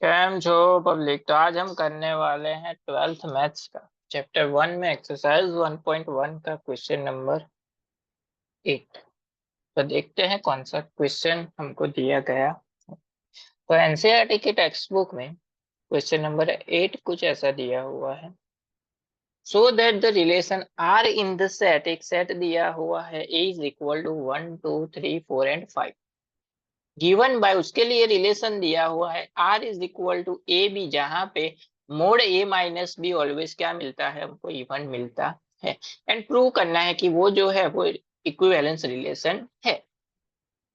Cam जो public. तो आज हम करने वाले हैं 12th मैथ्स का चैप्टर 1 में एक्सरसाइज 1.1 का क्वेश्चन नंबर 8। तो देखते हैं कौन सा क्वेश्चन हमको दिया गया। तो एनसीईआरटी की टेक्स्ट बुक में क्वेश्चन नंबर 8 कुछ ऐसा दिया हुआ है। So that the relation R in the set, एक सेट दिया हुआ है A is equal to 1 2 3 4 and 5 given by, उसके लिए रिलेशन दिया हुआ है R is equal to A B, जहां पे mod A minus B always क्या मिलता है, हमको इवन मिलता है। एंड प्रूव करना है कि वो जो है वो इक्विवेलेंस रिलेशन है।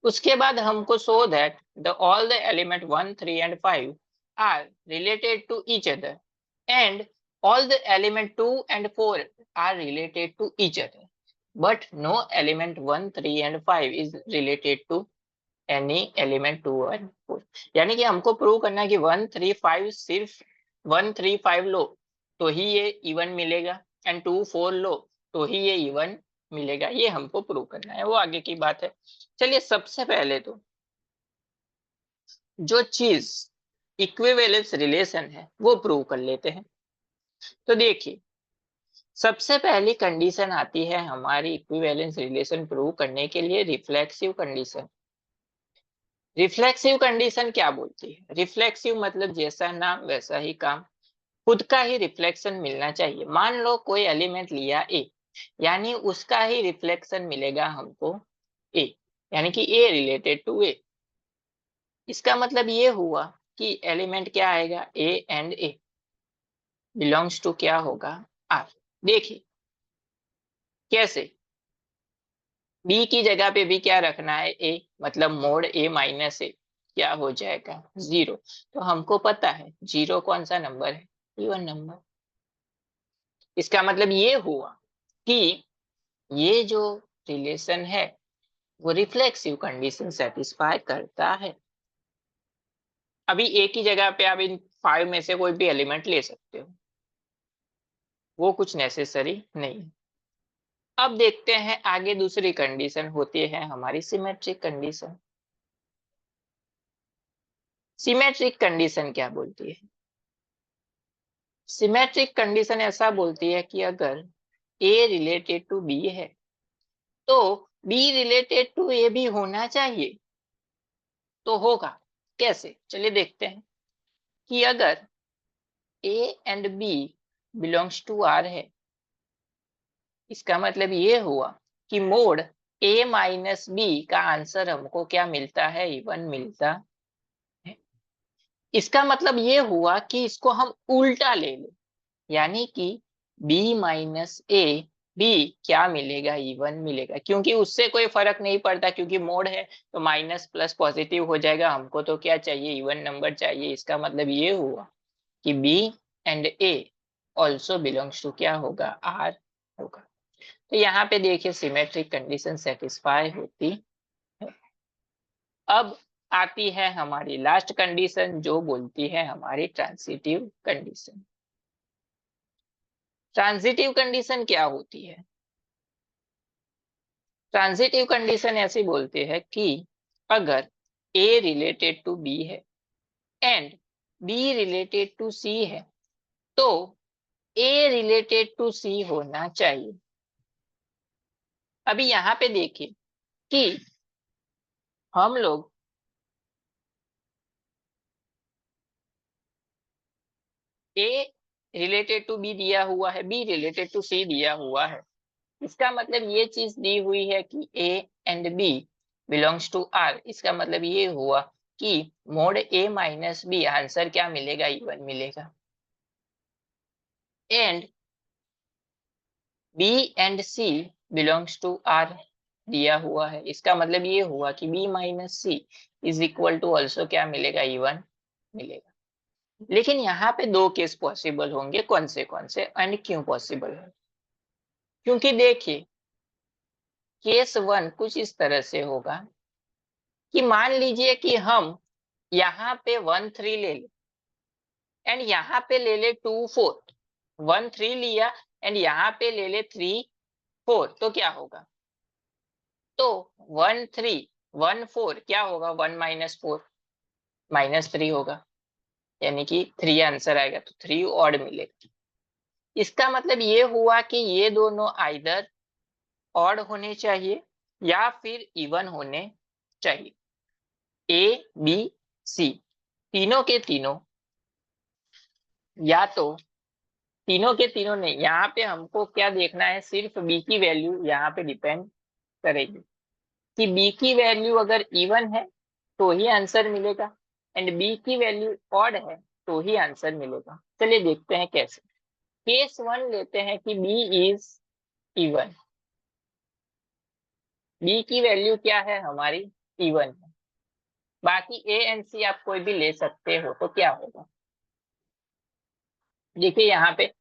उसके बाद हमको show that the all the element 1 3 and 5 are related to each other and all the element 2 and 4 are related to each other, but no element 1 3 and 5 is related to any element 2 और 4। यानी कि हमको prove करना है कि 1 3 5 सिर्फ 1 3 5 लो तो ही ये इवन मिलेगा, एंड 2 4 लो तो ही ये इवन मिलेगा। ये हमको प्रूव करना है, वो आगे की बात है। चलिए सबसे पहले तो जो चीज इक्विवेलेंस रिलेशन है वो प्रूव कर लेते हैं। तो देखिए, सबसे पहली कंडीशन आती है हमारी इक्विवेलेंस रिलेशन प्रूव करने के लिए, रिफ्लेक्सिव कंडीशन। रिफ्लेक्सिव कंडीशन क्या बोलती है? रिफ्लेक्सिव मतलब जैसा नाम वैसा ही काम, खुद का ही रिफ्लेक्शन मिलना चाहिए। मान लो कोई एलिमेंट लिया ए, यानी उसका ही रिफ्लेक्शन मिलेगा हमको ए, यानी कि ए रिलेटेड टू ए। इसका मतलब ये हुआ कि एलिमेंट क्या आएगा, A and A belongs to क्या होगा, आर। देखिए कैसे, बी की जगह पे भी क्या रखना है, ए, मतलब मोड ए माइनस ए क्या हो जाएगा, जीरो। तो हमको पता है जीरो कौन सा नंबर है, इवन नंबर। इसका मतलब ये हुआ कि ये जो रिलेशन है वो रिफ्लेक्सिव कंडीशन सेटिस्फाई करता है। अभी ए की जगह पे आप इन 5 में से कोई भी एलिमेंट ले सकते हो, वो कुछ नेसेसरी नहीं है। अब देखते हैं आगे, दूसरी कंडीशन होती है हमारी सिमेट्रिक कंडीशन। सिमेट्रिक कंडीशन क्या बोलती है? सिमेट्रिक कंडीशन ऐसा बोलती है कि अगर ए रिलेटेड टू बी है तो बी रिलेटेड टू ए भी होना चाहिए। तो होगा कैसे, चलिए देखते हैं कि अगर A and B belongs to R है, इसका मतलब ये हुआ कि मोड ए माइनस बी का आंसर हमको क्या मिलता है, इवन मिलता है। इसका मतलब ये हुआ कि इसको हम उल्टा ले लें, यानी कि b माइनस ए बी क्या मिलेगा, इवन मिलेगा, क्योंकि उससे कोई फर्क नहीं पड़ता, क्योंकि मोड है तो माइनस प्लस पॉजिटिव हो जाएगा। हमको तो क्या चाहिए, इवन नंबर चाहिए। इसका मतलब ये हुआ कि b and a also belongs to क्या होगा, r होगा। तो यहाँ पे देखिए सिमेट्रिक कंडीशन सेटिस्फाई होती है। अब आती है हमारी लास्ट कंडीशन जो बोलती है हमारी ट्रांजिटिव कंडीशन। ट्रांजिटिव कंडीशन क्या होती है? ट्रांजिटिव कंडीशन ऐसी बोलती है कि अगर ए रिलेटेड टू बी है एंड बी रिलेटेड टू सी है तो ए रिलेटेड टू सी होना चाहिए। अभी यहाँ पे देखिए कि हम लोग ए रिलेटेड टू बी दिया हुआ है, बी रिलेटेड टू सी दिया हुआ है। इसका मतलब ये चीज दी हुई है कि A and B belongs to R. इसका मतलब ये हुआ कि mod A minus B answer क्या मिलेगा, इवन मिलेगा। And B and C belongs to R दिया हुआ है। इसका मतलब ये हुआ कि B minus C is equal to also क्या मिलेगा, इवन मिलेगा। लेकिन यहाँ पे दो केस पॉसिबल होंगे, कौन से एंड क्यों पॉसिबल है? क्योंकि देखिए केस वन कुछ इस तरह से होगा कि मान लीजिए कि हम यहाँ पे 1 3 ले ले एंड यहाँ पे ले ले 2 4, 1 3 लिया एंड यहाँ पे ले ले 3 4, तो क्या होगा? तो 1 3 1 4 क्या होगा, 1 माइनस 4 -3 होगा। यानी कि 3 आंसर आएगा, तो 3 ऑड मिलेगा। इसका मतलब ये हुआ कि ये दोनों आइदर ऑड होने चाहिए या फिर इवन होने चाहिए। ए बी सी तीनों के तीनों, या तो तीनों के तीनों नहीं, यहाँ पे हमको क्या देखना है, सिर्फ बी की वैल्यू यहाँ पे डिपेंड करेगी कि बी की वैल्यू अगर इवन है तो ही आंसर मिलेगा, एंड बी की वैल्यू ऑड है तो ही आंसर मिलेगा। चलिए देखते हैं कैसे। केस 1 लेते हैं कि बी इज इवन, बी की वैल्यू क्या है हमारी, इवन है। बाकी ए एंड सी आप कोई भी ले सकते हो, तो क्या होगा, देखिए यहाँ पे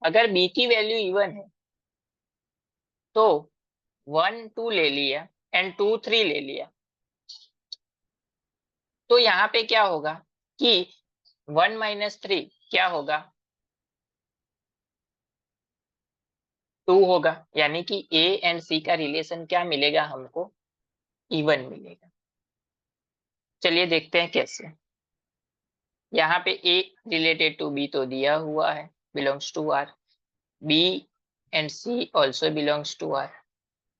अगर बी की वैल्यू इवन है तो 1 2 ले लिया एंड 2 3 ले लिया, तो यहाँ पे क्या होगा कि 1 माइनस 3 क्या होगा, 2 होगा। यानी कि ए एंड सी का रिलेशन क्या मिलेगा हमको, इवन मिलेगा। चलिए देखते हैं कैसे। यहाँ पे ए रिलेटेड टू बी तो दिया हुआ है, belongs to R, B and C also belongs to R.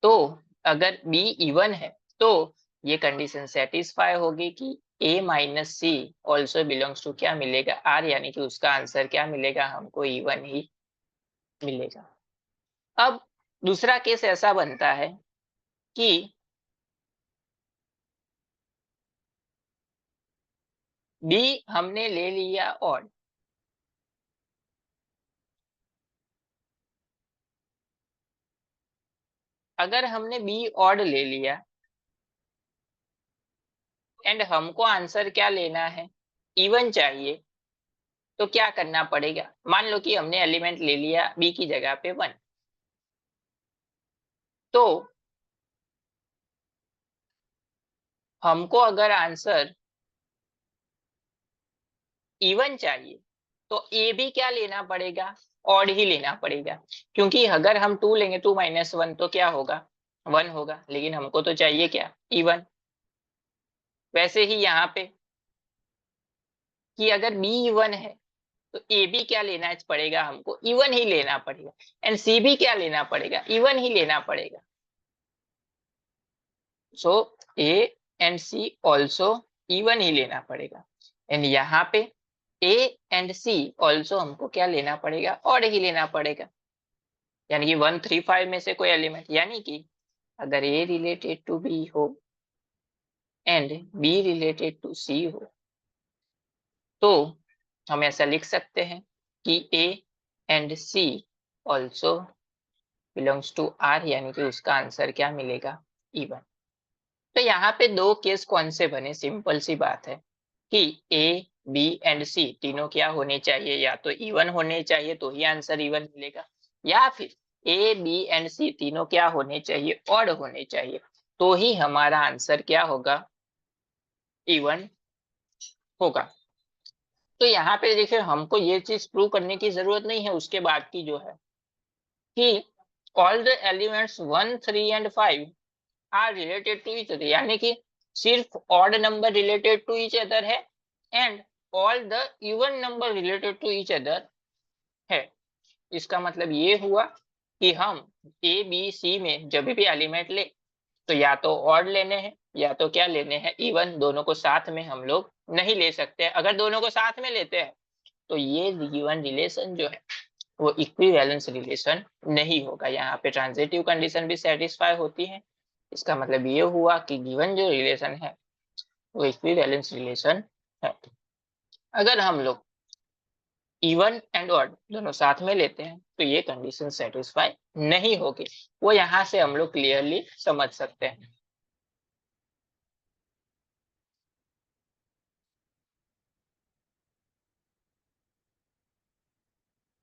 तो अगर बी इवन है तो ये कंडीशन सेटिस्फाई होगी कि A minus C also belongs to क्या मिलेगा, आर, यानी कि उसका आंसर क्या मिलेगा हमको, इवन ही मिलेगा। अब दूसरा केस ऐसा बनता है कि बी हमने ले लिया ऑड, अगर हमने बी ऑड ले लिया एंड हमको आंसर क्या लेना है, इवन चाहिए, तो क्या करना पड़ेगा, मान लो कि हमने एलिमेंट ले लिया बी की जगह पे 1, तो हमको अगर आंसर इवन चाहिए तो ए भी क्या लेना पड़ेगा, ऑड ही लेना पड़ेगा। क्योंकि अगर हम 2 लेंगे 2 माइनस 1 तो क्या होगा, 1 होगा, लेकिन हमको तो चाहिए क्या, इवन। वैसे ही यहाँ पे कि अगर बी इवन है तो ए भी क्या लेना पड़ेगा हमको, इवन ही लेना पड़ेगा, एंड सी भी क्या लेना पड़ेगा, इवन ही लेना पड़ेगा। So A and C also even ही लेना पड़ेगा, एंड यहाँ पे ए एंड सी ऑल्सो हमको क्या लेना पड़ेगा, ऑड ही लेना पड़ेगा। यानी कि 1 3 5 में से कोई एलिमेंट, यानी कि अगर ए रिलेटेड टू बी हो and B related to C हो तो हम ऐसा लिख सकते हैं कि A and C also belongs to R, यानी कि उसका आंसर क्या मिलेगा, इवन। तो यहाँ पे दो केस कौन से बने, सिंपल सी बात है कि ए बी एंड सी तीनों क्या होने चाहिए, या तो इवन होने चाहिए तो ही आंसर इवन मिलेगा, या फिर ए बी एंड सी तीनों क्या होने चाहिए, ऑड होने चाहिए, तो ही हमारा आंसर क्या होगा, इवन होगा। तो यहाँ पे देखिए हमको ये चीज प्रूव करने की जरूरत नहीं है, उसके बाद की जो है कि all the elements 1 3 and 5 are related to each other, यानी कि सिर्फ odd number related to each other है and all the even number related to each other है। इसका मतलब ये हुआ कि हम ए बी सी में जब भी एलिमेंट ले तो या तो ऑड लेने हैं या तो क्या लेने हैं, इवन। दोनों को साथ में हम लोग नहीं ले सकते, अगर दोनों को साथ में लेते हैं तो ये गिवन रिलेशन जो है वो इक्विवेलेंस रिलेशन नहीं होगा, यहाँ पे ट्रांजिटिव कंडीशन भी सेटिस्फाई होती है। इसका मतलब ये हुआ कि गिवन जो रिलेशन है वो इक्विवेलेंस रिलेशन है। अगर हम लोग इवन एंड ऑड दोनों साथ में लेते हैं तो ये कंडीशन सेटिस्फाई नहीं होगी, वो यहाँ से हम लोग क्लियरली समझ सकते हैं।